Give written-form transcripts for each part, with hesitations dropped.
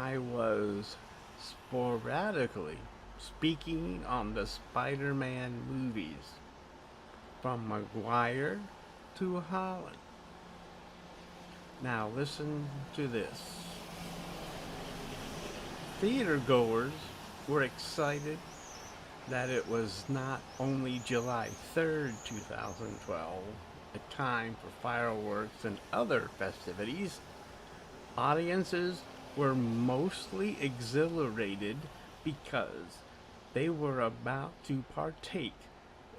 I was sporadically speaking on the Spider-Man movies, from Maguire to Holland. Now listen to this. Theater goers were excited that it was not only July 3rd, 2012, a time for fireworks and other festivities. Audiences were mostly exhilarated because they were about to partake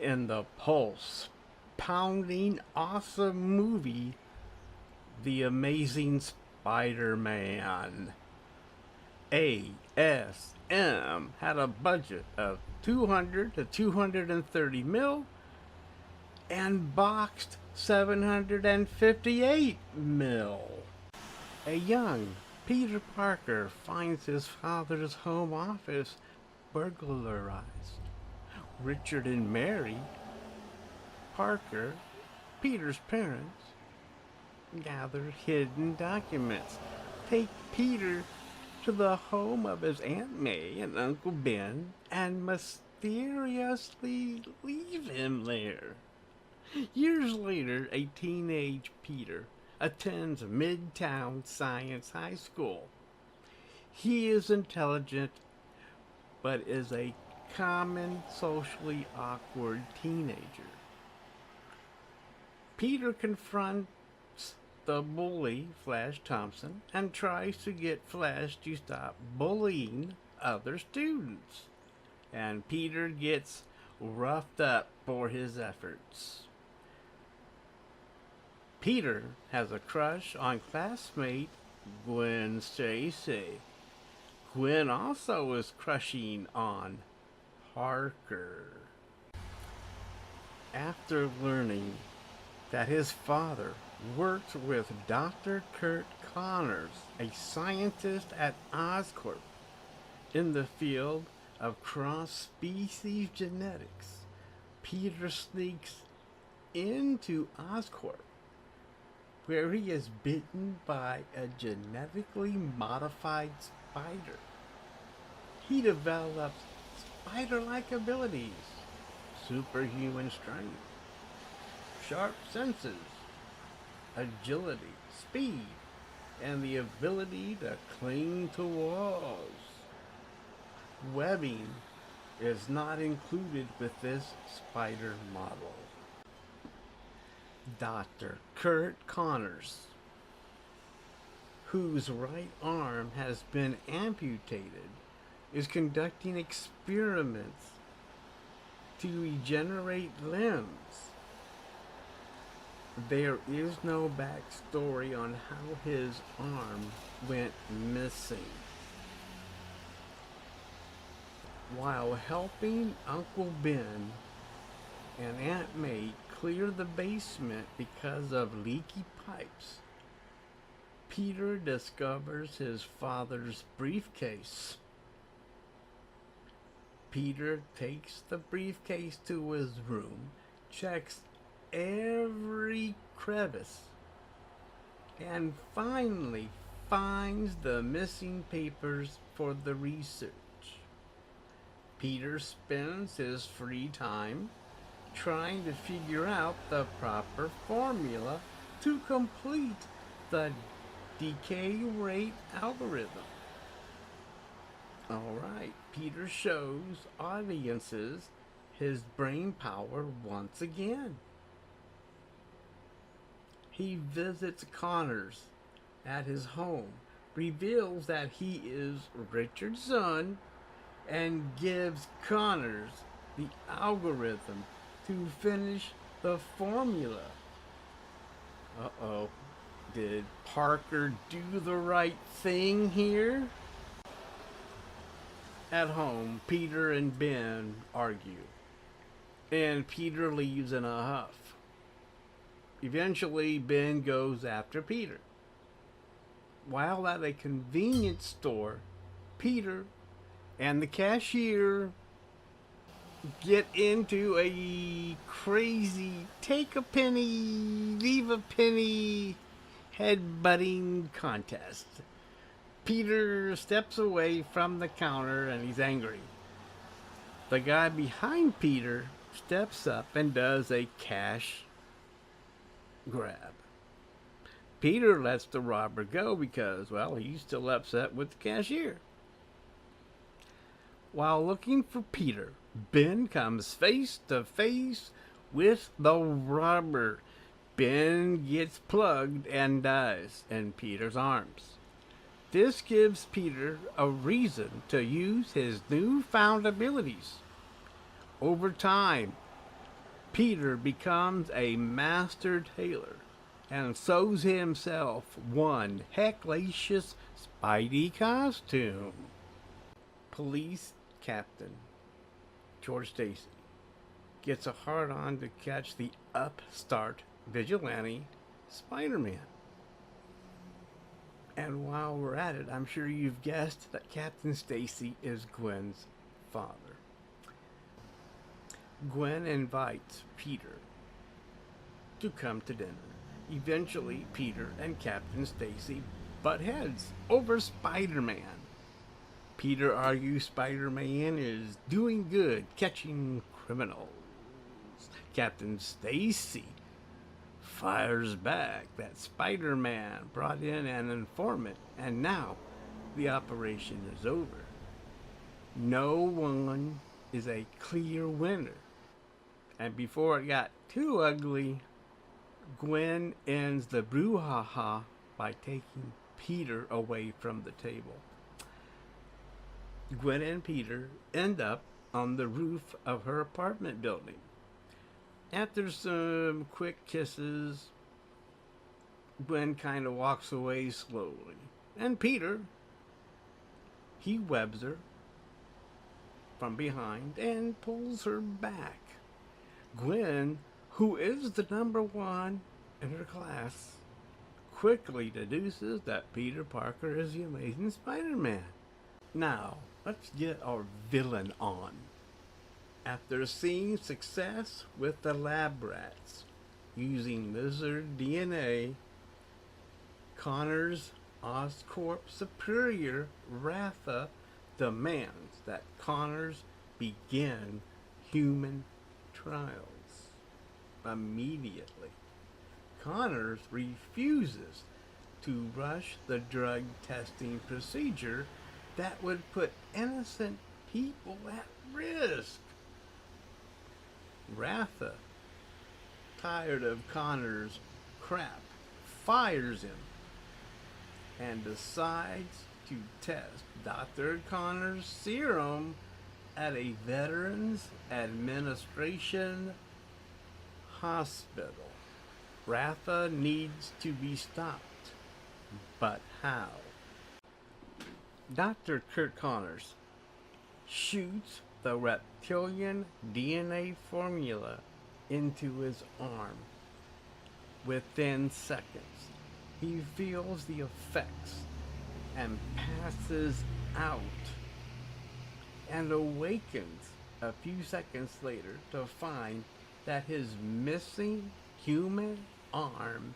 in the pulse pounding awesome movie, The Amazing Spider-Man. ASM had a budget of 200 to 230 mil and boxed 758 mil. A young Peter Parker finds his father's home office burglarized. Richard and Mary Parker, Peter's parents, gather hidden documents, take Peter to the home of his Aunt May and Uncle Ben, and mysteriously leave him there. Years later, a teenage Peter attends Midtown Science High School. He is intelligent, but is a common socially awkward teenager. Peter confronts the bully, Flash Thompson, and tries to get Flash to stop bullying other students. And Peter gets roughed up for his efforts. Peter has a crush on classmate GWEN STACY. GWEN also is crushing on Parker. After learning that his father worked with Dr. CURT Connors, a scientist at Oscorp in the field of cross-species genetics, Peter sneaks into Oscorp, where he is bitten by a genetically modified spider. He develops spider-like abilities, superhuman strength, sharp senses, agility, speed, and the ability to cling to walls. Webbing is not included with this spider model. Dr. CURT Connors, whose right arm has been amputated, is conducting experiments to regenerate limbs. There is no backstory on how his arm went missing. While helping Uncle Ben and Aunt May clear the basement because of leaky pipes, Peter discovers his father's briefcase. Peter takes the briefcase to his room, checks every crevice, and finally finds the missing papers for the research. Peter spends his free time trying to figure out the proper formula to complete the decay rate algorithm. Alright, Peter shows audiences his brain power once again. He visits Connors at his home, reveals that he is Richard's son, and gives Connors the algorithm to finish the formula. Uh-oh. Did Parker do the right thing here? At home, Peter and Ben argue, and Peter leaves in a huff. Eventually, Ben goes after Peter. While at a convenience store, Peter and the cashier get into a crazy take a penny, leave a penny headbutting contest. Peter steps away from the counter and he's angry. The guy behind Peter steps up and does a cash grab. Peter lets the robber go because, well, he's still upset with the cashier. While looking for Peter, Ben comes face to face with the robber. Ben gets plugged and dies in Peter's arms. This gives Peter a reason to use his newfound abilities. Over time, Peter becomes a master tailor and sews himself one hecklicious Spidey costume. Police Captain George Stacy gets a hard-on to catch the upstart vigilante Spider-Man. And while we're at it, I'm sure you've guessed that Captain Stacy is Gwen's father. Gwen invites Peter to come to dinner. Eventually, Peter and Captain Stacy butt heads over Spider-Man. Peter argues Spider-Man is doing good catching criminals. Captain Stacy fires back that Spider-Man brought in an informant and now the operation is over. No one is a clear winner. And before it got too ugly, Gwen ends the brouhaha by taking Peter away from the table. Gwen and Peter end up on the roof of her apartment building. After some quick kisses, Gwen kind of walks away slowly. And Peter, he webs her from behind and pulls her back. Gwen, who is the number one in her class, quickly deduces that Peter Parker is the Amazing Spider-Man. Now, let's get our villain on. After seeing success with the lab rats using lizard DNA, Connor's Oscorp superior, Ratha, demands that Connors begin human trials immediately. Connors refuses to rush the drug testing procedure that would put innocent people at risk. Ratha, tired of Connor's crap, fires him and decides to test Dr. Connor's serum at a Veterans Administration hospital. Ratha needs to be stopped, but how? Dr. Curt Connors shoots the reptilian DNA formula into his arm. Within seconds, he feels the effects and passes out and awakens a few seconds later to find that his missing human arm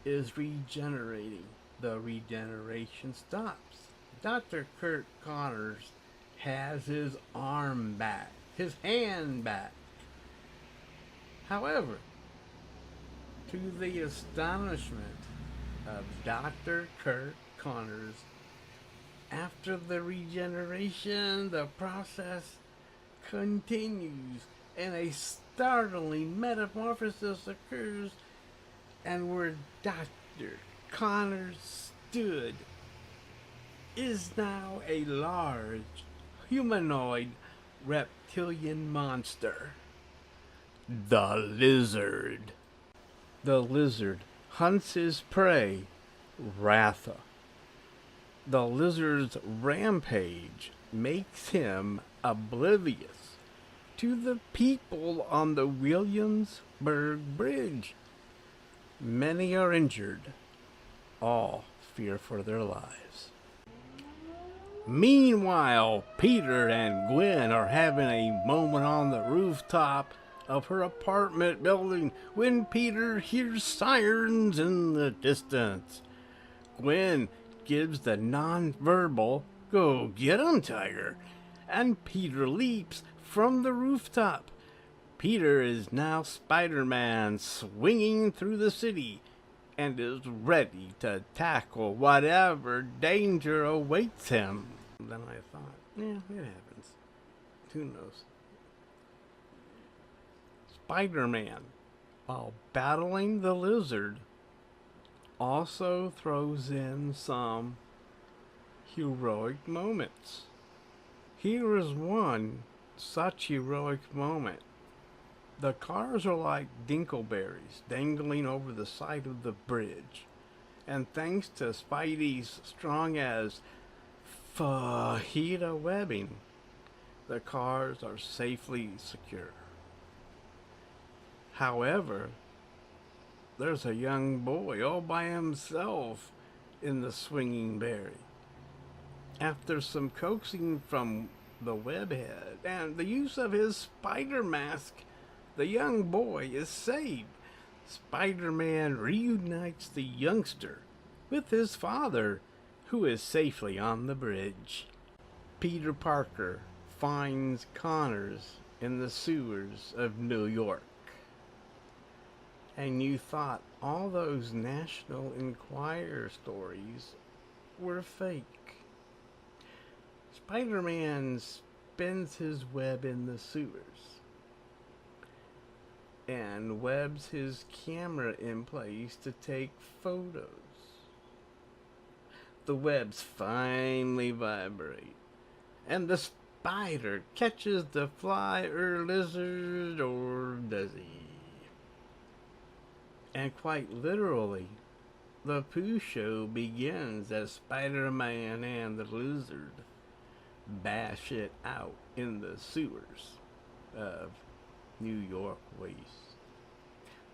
is regenerating. The regeneration stops. Dr. Curt Connors has his arm back, his hand back. However, to the astonishment of Dr. Curt Connors, after the regeneration, the process continues and a startling metamorphosis occurs, and where Dr. Connors stood is now a large humanoid reptilian monster. The lizard. The lizard hunts his prey, Ratha. The lizard's rampage makes him oblivious to the people on the Williamsburg Bridge. Many are injured, all fear for their lives. Meanwhile, Peter and Gwen are having a moment on the rooftop of her apartment building when Peter hears sirens in the distance. Gwen gives the non-verbal, "Go get 'em, Tiger," and Peter leaps from the rooftop. Peter is now Spider-Man, swinging through the city and is ready to tackle whatever danger awaits him. Then I thought, yeah, it happens. Who knows? Spider-Man, while battling the lizard, also throws in some heroic moments. Here is one such heroic moment. The cars are like dingleberries dangling over the side of the bridge. And thanks to Spidey's strong as fajita webbing, the cars are safely secure. However, there's a young boy all by himself in the swinging berry. After some coaxing from the webhead and the use of his spider mask, the young boy is saved. Spider-Man reunites the youngster with his father, who is safely on the bridge. Peter Parker finds Connors in the sewers of New York. And you thought all those National Enquirer stories were fake. Spider-Man spins his web in the sewers and webs his camera in place to take photos. The webs finally vibrate, and the spider catches the fly or lizard, or does he? And quite literally, the poo show begins as Spider-Man and the lizard bash it out in the sewers of New York waste.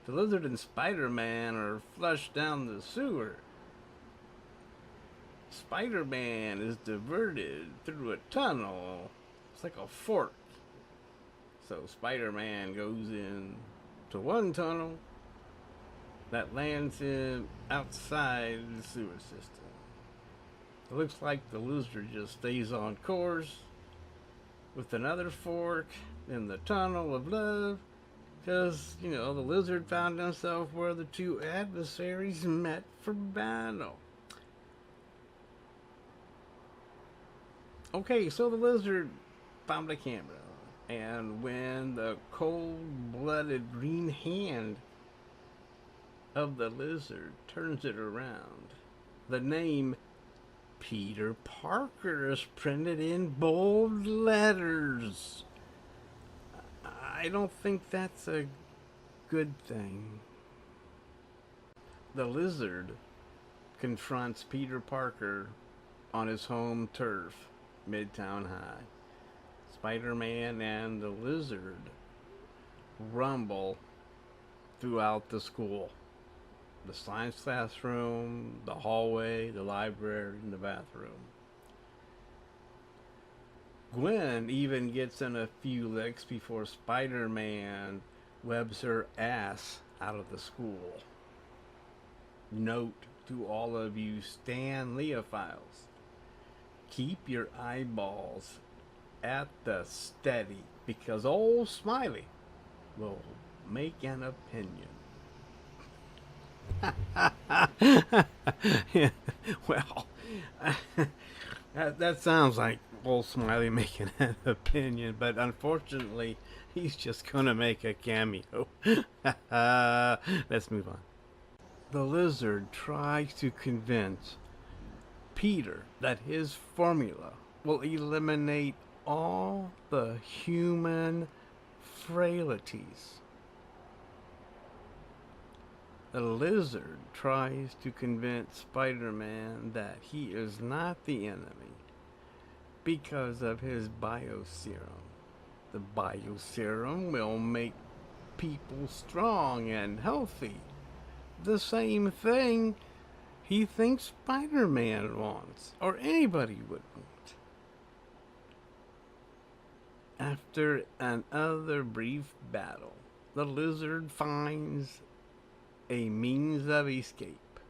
The lizard and Spider-Man are flushed down the sewer. Spider-Man is diverted through a tunnel. It's like a fork. So Spider-Man goes in to one tunnel that lands him outside the sewer system. It looks like the lizard just stays on course with another fork in the tunnel of love, because, the lizard found himself where the two adversaries met for battle. Okay, so the lizard found a camera, and when the cold-blooded green hand of the lizard turns it around, the name Peter Parker is printed in bold letters. I don't think that's a good thing. The lizard confronts Peter Parker on his home turf, Midtown High. Spider-Man and the lizard rumble throughout the school. The science classroom, the hallway, the library, and the bathroom. Gwen even gets in a few licks before Spider-Man webs her ass out of the school. Note to all of you Stan Leophiles, keep your eyeballs at the steady, because old Smiley will make an opinion. Yeah, well, that sounds like old Smiley making an opinion, but unfortunately, he's just gonna make a cameo. Let's move on. The lizard tries to convince Peter that his formula will eliminate all the human frailties. The lizard tries to convince Spider-Man that he is not the enemy because of his bioserum. The bioserum will make people strong and healthy. The same thing he thinks Spider-Man wants, or anybody would want. After another brief battle, the lizard finds a means of escape.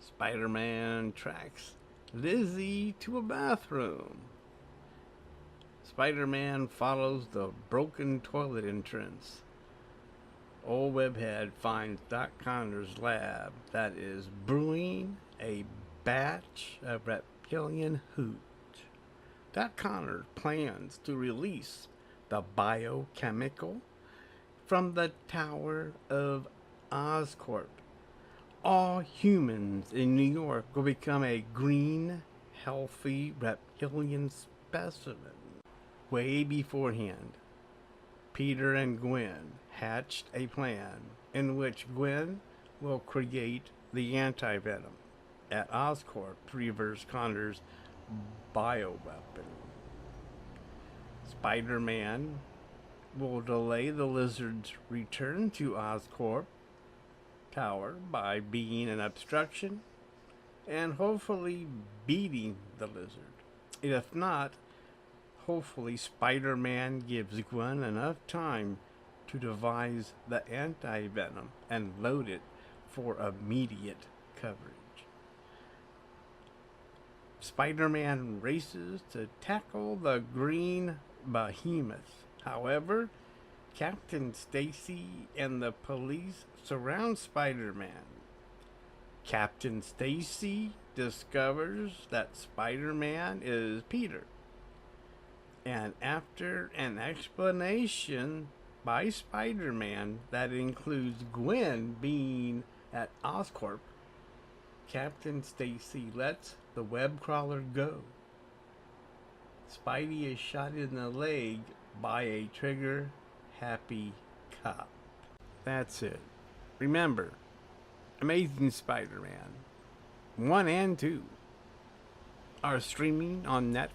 Spider-Man tracks Lizzie to a bathroom. Spider-Man follows the broken toilet entrance. Old Webhead finds Doc Connor's lab that is brewing a batch of reptilian hoot. Doc Connor plans to release the biochemical from the Tower of Oscorp. All humans in New York will become a green, healthy reptilian specimen. Way beforehand, Peter and Gwen hatched a plan in which Gwen will create the anti-venom at Oscorp to reverse Connor's bioweapon. Spider-Man will delay the Lizard's return to Oscorp Tower by being an obstruction and hopefully beating the Lizard. If not, hopefully Spider-Man gives Gwen enough time to devise the anti-venom and load it for immediate coverage. Spider-Man races to tackle the green behemoth. However, Captain Stacy and the police surround Spider-Man. Captain Stacy discovers that Spider-Man is Peter. And after an explanation by Spider-Man that includes Gwen being at Oscorp, Captain Stacy lets the web crawler go. Spidey is shot in the leg by a trigger-happy cop. That's it. Remember, Amazing Spider-Man 1 and 2 are streaming on Netflix